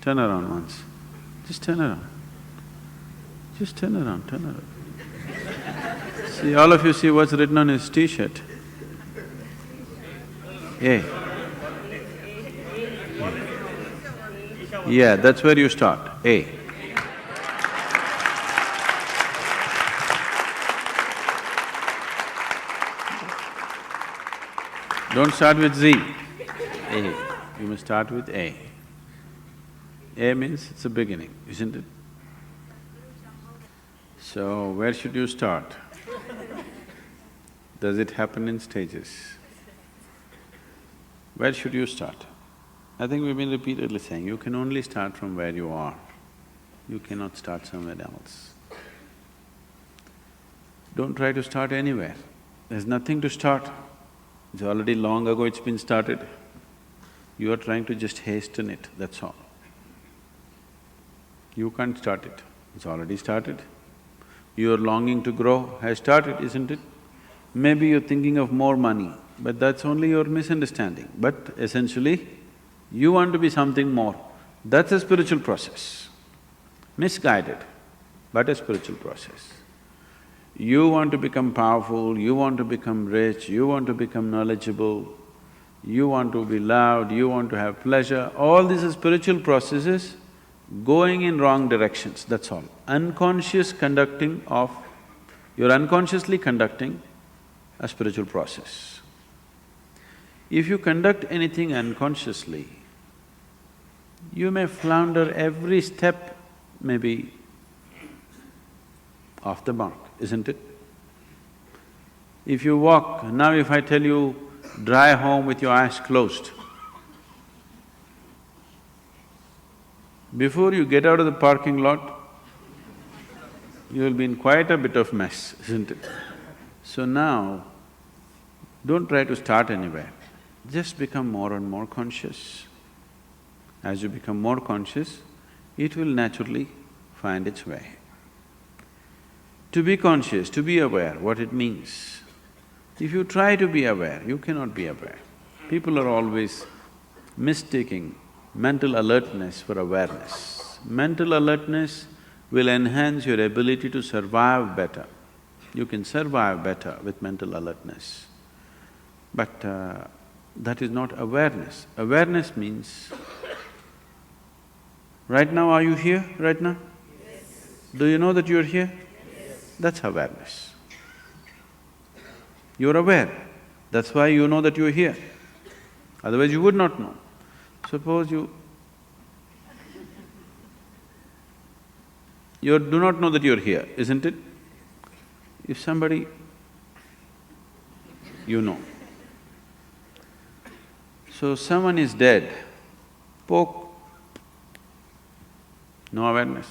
Turn around once. Just turn around. Just turn around, turn around. See, all of you see what's written on his t-shirt? A. Yeah, that's where you start, A. Don't start with Z, A. You must start with A. A means it's a beginning, isn't it? So, where should you start? Does it happen in stages? Where should you start? I think we've been repeatedly saying, you can only start from where you are. You cannot start somewhere else. Don't try to start anywhere. There's nothing to start. It's already long ago it's been started. You are trying to just hasten it, that's all. You can't start it, it's already started. Your longing to grow has started, isn't it? Maybe you're thinking of more money, but that's only your misunderstanding. But essentially, you want to be something more. That's a spiritual process. Misguided, but a spiritual process. You want to become powerful, you want to become rich, you want to become knowledgeable, you want to be loved, you want to have pleasure, all these are spiritual processes going in wrong directions, that's all. Unconscious conducting of… you're unconsciously conducting a spiritual process. If you conduct anything unconsciously, you may flounder every step, maybe off the mark, isn't it? If you walk… now if I tell you, drive home with your eyes closed, before you get out of the parking lot, you will be in quite a bit of mess, isn't it? So now, don't try to start anywhere, just become more and more conscious. As you become more conscious, it will naturally find its way. To be conscious, to be aware, what it means. If you try to be aware, you cannot be aware. People are always mistaking mental alertness for awareness. Mental alertness will enhance your ability to survive better. You can survive better with mental alertness. But that is not awareness. Awareness means, right now are you here, right now? Yes. Do you know that you're here? Yes. That's awareness. You're aware, that's why you know that you're here. Otherwise you would not know. Suppose you do not know that you're here, isn't it? If somebody… you know. So someone is dead, poke, no awareness.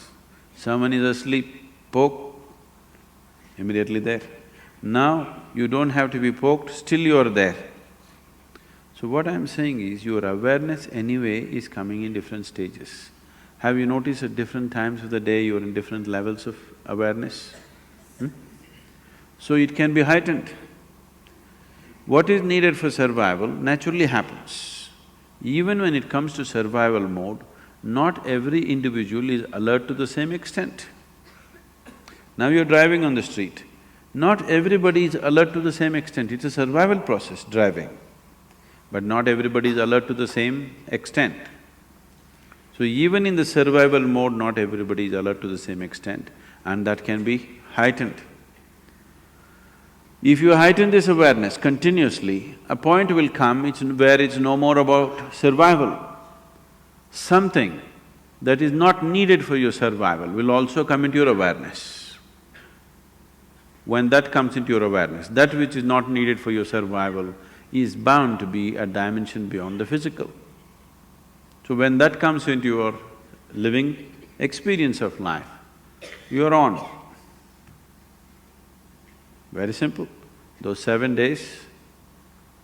Someone is asleep, poke, immediately there. Now you don't have to be poked, still you are there. So what I'm saying is, your awareness anyway is coming in different stages. Have you noticed at different times of the day you're in different levels of awareness? So it can be heightened. What is needed for survival naturally happens. Even when it comes to survival mode, not every individual is alert to the same extent. Now you're driving on the street, not everybody is alert to the same extent, it's a survival process, driving. But not everybody is alert to the same extent. So even in the survival mode, not everybody is alert to the same extent, and that can be heightened. If you heighten this awareness continuously, a point will come where it's no more about survival. Something that is not needed for your survival will also come into your awareness. When that comes into your awareness, that which is not needed for your survival is bound to be a dimension beyond the physical. So when that comes into your living experience of life, you're on. Very simple. Those 7 days,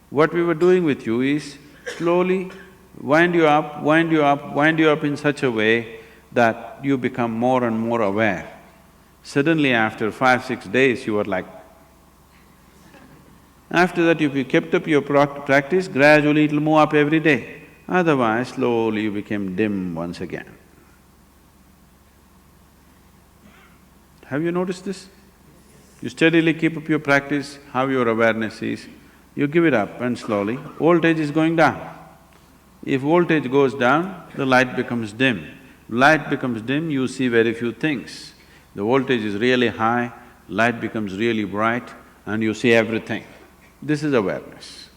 what we were doing with you is slowly wind you up, wind you up, wind you up in such a way that you become more and more aware. Suddenly after 5-6 days, you are like… After that, if you kept up your practice, gradually it'll move up every day. Otherwise, slowly you became dim once again. Have you noticed this? You steadily keep up your practice, how your awareness is, you give it up and slowly, voltage is going down. If voltage goes down, the light becomes dim. Light becomes dim, you see very few things. The voltage is really high, light becomes really bright and you see everything. This is awareness.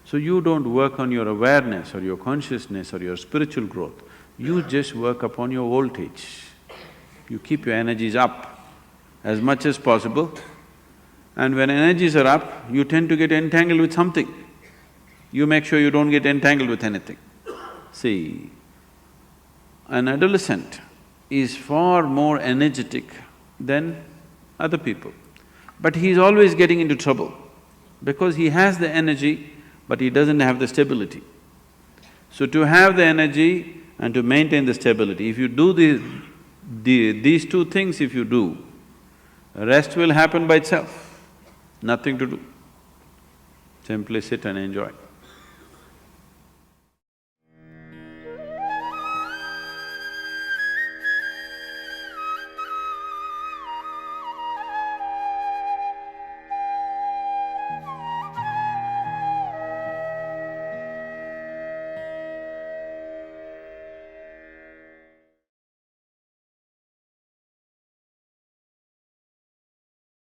So you don't work on your awareness or your consciousness or your spiritual growth, you just work upon your voltage. You keep your energies up as much as possible, and when energies are up, you tend to get entangled with something. You make sure you don't get entangled with anything. See, an adolescent is far more energetic than other people, but he's always getting into trouble because he has the energy, but he doesn't have the stability. So to have the energy and to maintain the stability, if you do these two things if you do, rest will happen by itself, nothing to do. Simply sit and enjoy.